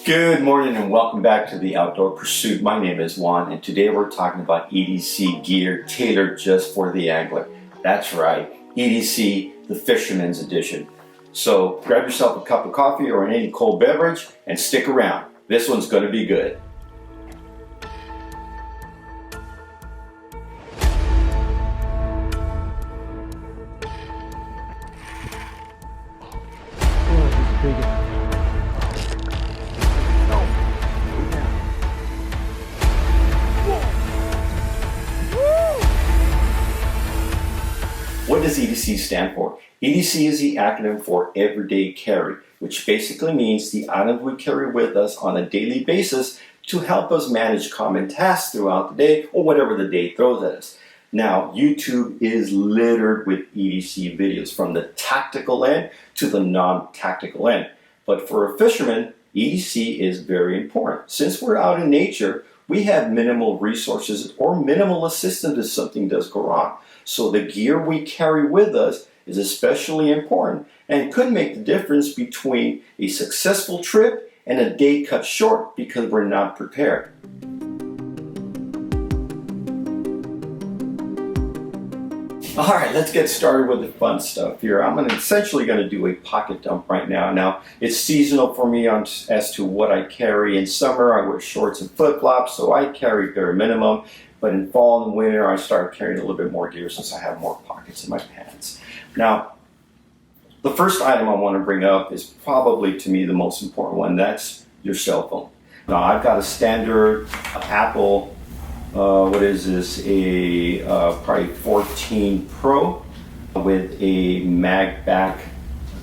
Good morning and welcome back to the Outdoor Pursuit. My name is Juan and today we're talking about EDC gear tailored just for the angler. That's right, EDC, the Fisherman's Edition. So grab yourself a cup of coffee or any cold beverage and stick around. This one's going to be good. What does EDC stand for? EDC is the acronym for Everyday Carry, which basically means the items we carry with us on a daily basis to help us manage common tasks throughout the day or whatever the day throws at us. Now, YouTube is littered with EDC videos from the tactical end to the non-tactical end. But for a fisherman, EDC is very important. Since we're out in nature, we have minimal resources or minimal assistance if something does go wrong. So the gear we carry with us is especially important and could make the difference between a successful trip and a day cut short because we're not prepared. All right, let's get started with the fun stuff here. I'm essentially going to do a pocket dump right now. Now, it's seasonal for me as to what I carry. In summer, I wear shorts and flip-flops, so I carry bare minimum. But in fall and winter, I start carrying a little bit more gear since I have more pockets in my pants. Now, the first item I want to bring up is probably, to me, the most important one. That's your cell phone. Now, I've got a standard Apple, what is this, probably 14 Pro with a mag back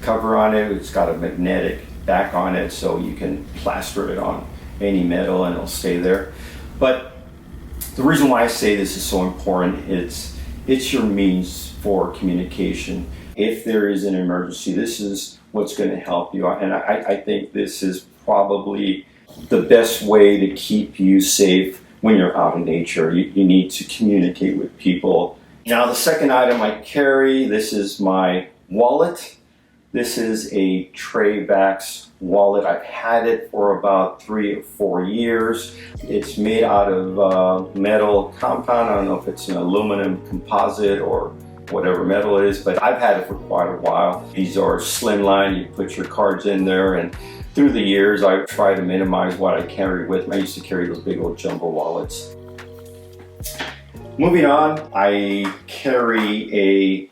cover on it. It's got a magnetic back on it, so you can plaster it on any metal and it'll stay there. But the reason why I say this is so important, it's your means for communication. If there is an emergency, this is what's going to help you. And I think this is probably the best way to keep you safe when you're out in nature. You need to communicate with people. Now, the second item I carry, this is my wallet. This is a Trayvax wallet. I've had it for about 3 or 4 years. It's made out of metal compound. I don't know if it's an aluminum composite or whatever metal it is, but I've had it for quite a while. These are slimline. You put your cards in there, and through the years, I try to minimize what I carry with me. I used to carry those big old jumbo wallets. Moving on, I carry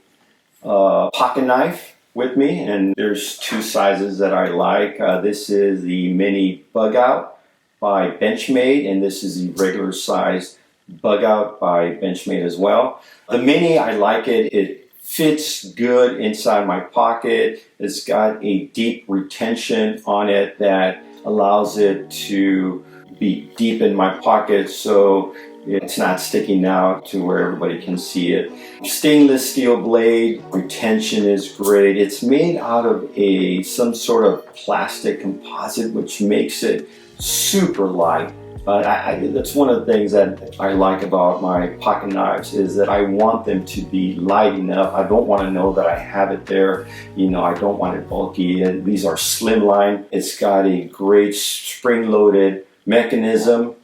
a pocket knife with me, and there's 2 sizes that I like. This is the mini bug out by Benchmade, and this is the regular size bug out by Benchmade as well. The mini, I like it. It fits good inside my pocket. It's got a deep retention on it that allows it to be deep in my pocket, so it's not sticking out to where everybody can see it. Stainless steel blade, retention is great. It's made out of some sort of plastic composite, which makes it super light. That's one of the things that I like about my pocket knives is that I want them to be light enough. I don't want to know that I have it there. I don't want it bulky. These are slimline. It's got a great spring-loaded mechanism.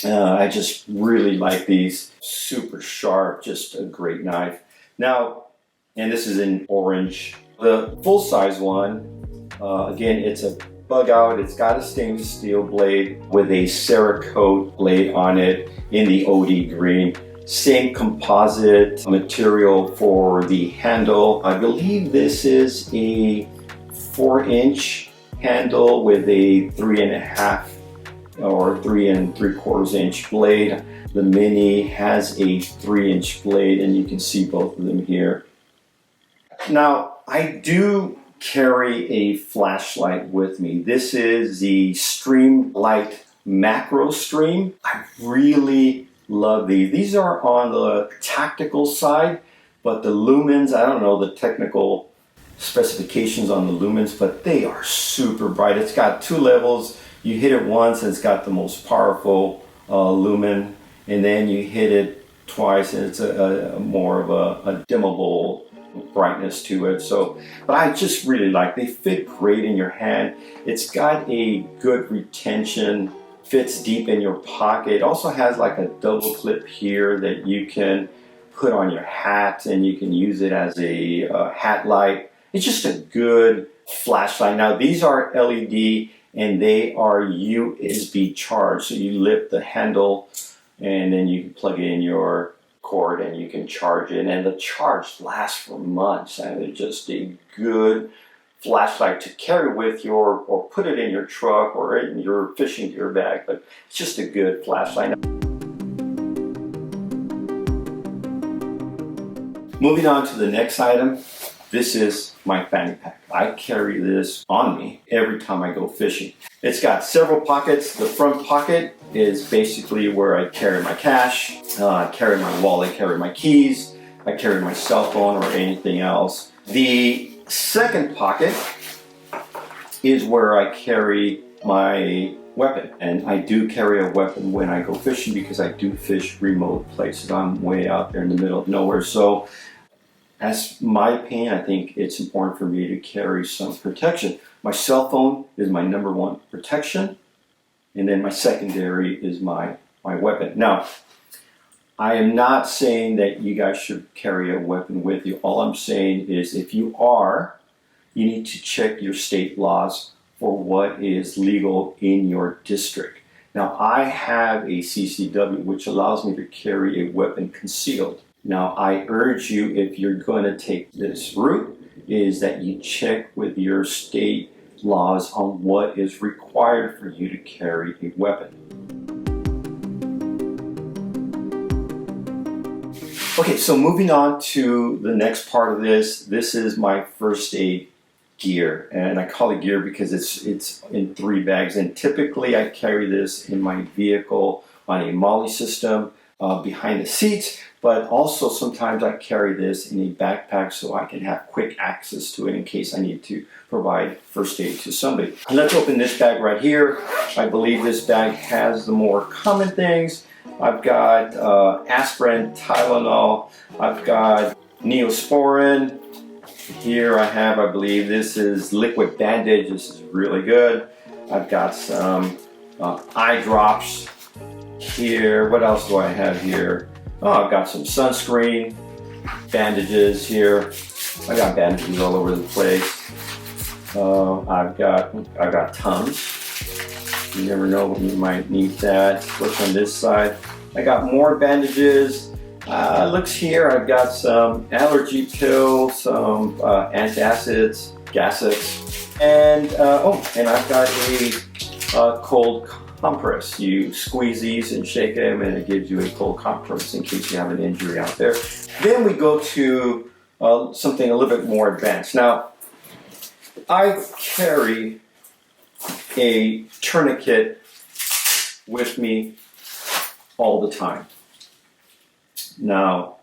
I just really like these. Super sharp, just a great knife. Now, and this is in orange. The full-size one, again, it's a bug out. It's got a stainless steel blade with a Cerakote blade on it in the OD green. Same composite material for the handle. I believe this is a 4-inch handle with a 3.5 or 3 3/4 inch blade. The mini has a 3-inch blade, and you can see both of them here. Now, I do carry a flashlight with me. This is the Stream Light Macro Stream. I really love these. These are on the tactical side, but the lumens, I don't know the technical specifications on the lumens, but they are super bright. It's got 2 levels. You hit it once and it's got the most powerful lumen, and then you hit it twice and it's more of a dimmable brightness to it. So, but I just really like, they fit great in your hand. It's got a good retention, fits deep in your pocket. It also has like a double clip here that you can put on your hat, and you can use it as a hat light. It's just a good flashlight. Now these are LED and they are USB charged. So you lift the handle and then you can plug in your cord and you can charge it. And the charge lasts for months, and it's just a good flashlight to carry with you, or put it in your truck or in your fishing gear bag. But it's just a good flashlight. Moving on to the next item. This is my fanny pack. I carry this on me every time I go fishing. It's got several pockets. The front pocket is basically where I carry my cash, I carry my wallet, carry my keys, I carry my cell phone or anything else. The second pocket is where I carry my weapon. And I do carry a weapon when I go fishing because I do fish remote places. I'm way out there in the middle of nowhere. So as my opinion, I think it's important for me to carry some protection. My cell phone is my number one protection, and then my secondary is my weapon. Now, I am not saying that you guys should carry a weapon with you. All I'm saying is if you are, you need to check your state laws for what is legal in your district. Now, I have a CCW, which allows me to carry a weapon concealed. Now, I urge you, if you're going to take this route, is that you check with your state laws on what is required for you to carry a weapon. Okay, so moving on to the next part of this. This is my first aid gear, and I call it gear because it's in 3 bags, and typically I carry this in my vehicle on a molly system behind the seats, but also sometimes I carry this in a backpack so I can have quick access to it in case I need to provide first aid to somebody. And let's open this bag right here. I believe this bag has the more common things. I've got aspirin, Tylenol, I've got Neosporin. Here I have, I believe this is liquid bandage. This is really good. I've got some eye drops here. What else do I have here? Oh, I've got some sunscreen, bandages here. I got bandages all over the place. I've got Tums. You never know when you might need that. Look on this side. I got more bandages. Looks here, I've got some allergy pills, some antacids, Gasix, and I've got a cold compress. You squeeze these and shake them, and it gives you a cold compress in case you have an injury out there. Then we go to something a little bit more advanced. Now, I carry a tourniquet with me all the time. Now,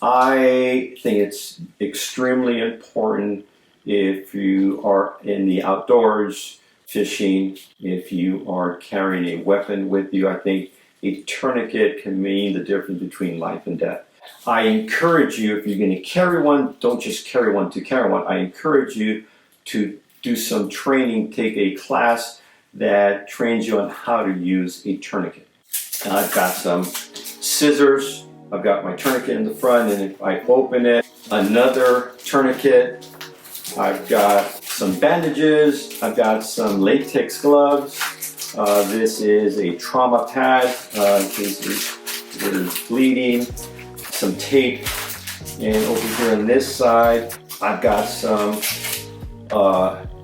I think it's extremely important if you are in the outdoors fishing, if you are carrying a weapon with you. I think a tourniquet can mean the difference between life and death. I encourage you, if you're going to carry one, don't just carry one to carry one. I encourage you to do some training, take a class that trains you on how to use a tourniquet. And I've got some scissors. I've got my tourniquet in the front, and if I open it, another tourniquet. I've got some bandages. I've got some latex gloves. This is a trauma pad in case there's bleeding. Some tape. And over here on this side, I've got some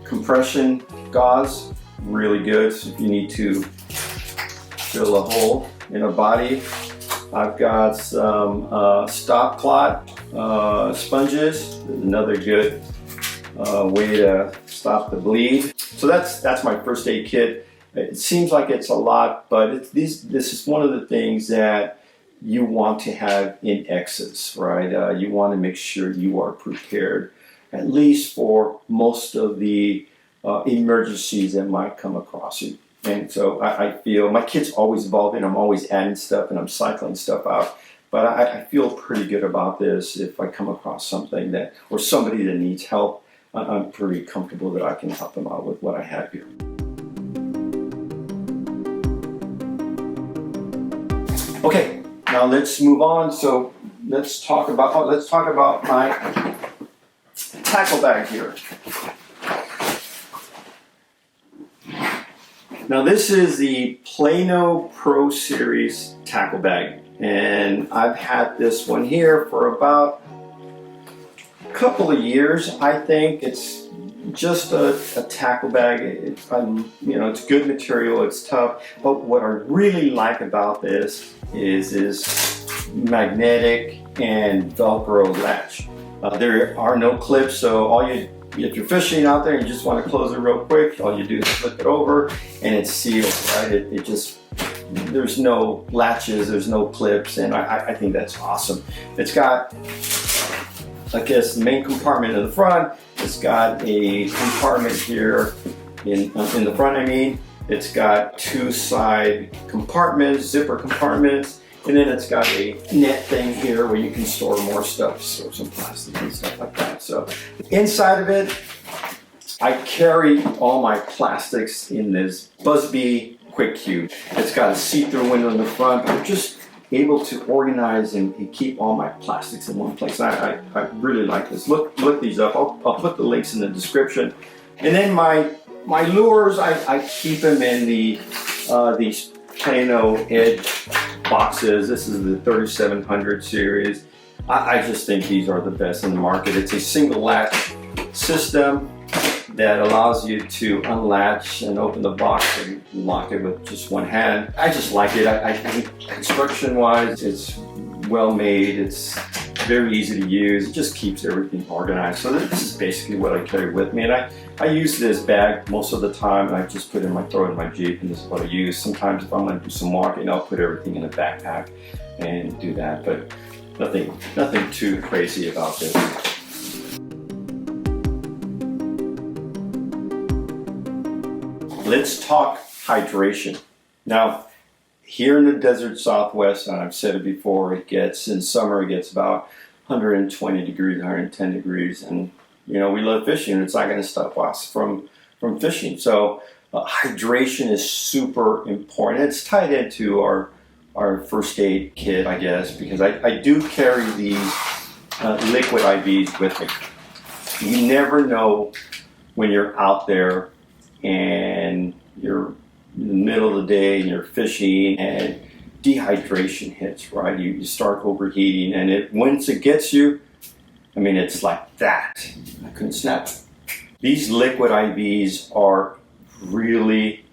compression gauze. Really good, so if you need to fill a hole in a body. I've got some stop clot sponges, another good way to stop the bleed. So that's my first aid kit. It seems like it's a lot, but this is one of the things that you want to have in excess, right? You want to make sure you are prepared, at least for most of the emergencies that might come across you. And so I feel my kit's always evolving. I'm always adding stuff and I'm cycling stuff out. But I feel pretty good about this. If I come across something that, or somebody that needs help, I'm pretty comfortable that I can help them out with what I have here. Okay, now let's move on. So let's talk about my tackle bag here. Now this is the Plano Pro Series tackle bag, and I've had this one here for about a couple of years. I think it's just a tackle bag. It's good material, it's tough, but what I really like about this is magnetic and Velcro latch. There are no clips, so if you're fishing out there and you just want to close it real quick, all you do is flip it over and it's sealed, right? There's no latches, there's no clips, and I think that's awesome. It's got, I guess, the main compartment in the front. It's got a compartment here in the front, I mean. It's got two side compartments, zipper compartments, and then it's got a net thing here where you can store more stuff, store some plastic and stuff like that. So inside of it, I carry all my plastics in this Busby Quick Cube. It's got a see-through window in the front. I'm just able to organize and keep all my plastics in one place. I really like this. Look these up. I'll put the links in the description. And then my lures, I keep them in these Plano Edge boxes. This is the 3700 series. I just think these are the best in the market. It's a single latch system that allows you to unlatch and open the box and lock it with just one hand. I just like it. I think construction-wise, it's well made. It's very easy to use. It just keeps everything organized. So this is basically what I carry with me. And I use this bag most of the time. I just throw it in my Jeep, and this is what I use. Sometimes if I'm gonna do some walking, I'll put everything in a backpack and do that. But nothing too crazy about this. Let's talk hydration. Now, here in the desert Southwest, and I've said it before, in summer it gets about 120 degrees, 110 degrees, and we love fishing, and it's not going to stop us from fishing. So hydration is super important. It's tied into our first aid kit, I guess, because I do carry these liquid IVs with me. You never know when you're out there and you're in the middle of the day and you're fishing and dehydration hits, right? You start overheating, and once it gets you, I mean, it's like that. I couldn't snap. These liquid IVs are really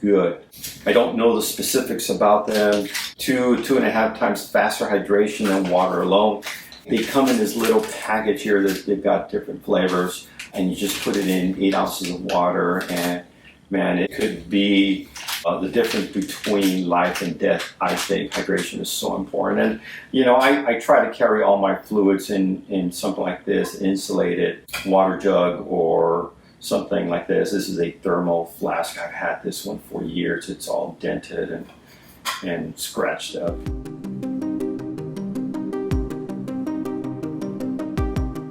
good. I don't know the specifics about them. 2.5 times faster hydration than water alone. They come in this little package here that they've got different flavors, and you just put it in 8 ounces of water, and man, it could be the difference between life and death. I think hydration is so important. And I try to carry all my fluids in something like this, insulated water jug or something like this. This is a thermal flask. I've had this one for years. It's all dented and scratched up.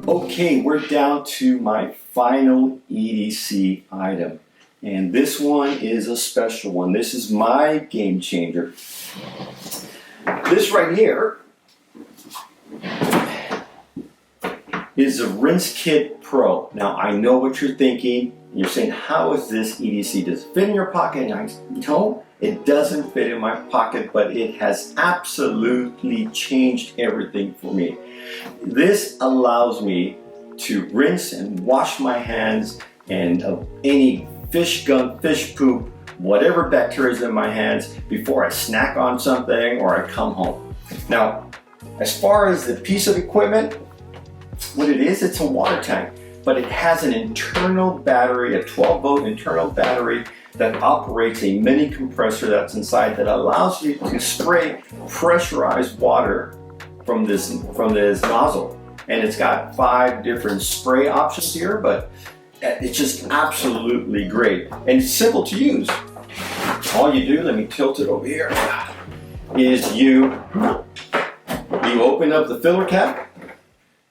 Okay, we're down to my final EDC item. And this one is a special one. This is my game changer. This right here is a Rinse Kit Pro. Now, I know what you're thinking. You're saying, how is this EDC? Does it fit in your pocket? No, it doesn't fit in my pocket, but it has absolutely changed everything for me. This allows me to rinse and wash my hands and of any fish gunk, fish poop, whatever bacteria is in my hands before I snack on something or I come home. Now, as far as the piece of equipment, what it is, it's a water tank, but it has an internal battery, a 12-volt internal battery that operates a mini compressor that's inside that allows you to spray pressurized water from this nozzle. And it's got 5 different spray options here, but it's just absolutely great. And it's simple to use. All you do, let me tilt it over here, is you You open up the filler cap,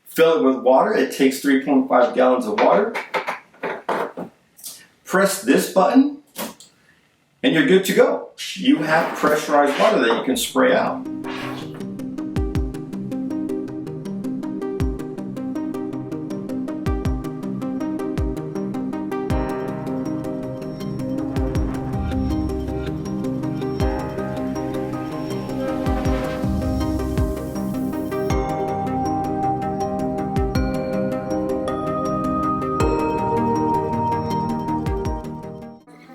fill it with water. It takes 3.5 gallons of water. Press this button, and you're good to go. You have pressurized water that you can spray out.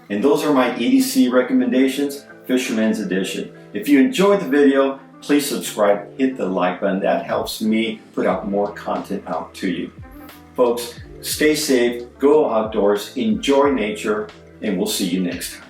And those are my EDC recommendations, Fisherman's Edition. If you enjoyed the video, please subscribe, hit the like button. That helps me put out more content out to you. Folks, stay safe, go outdoors, enjoy nature, and we'll see you next time.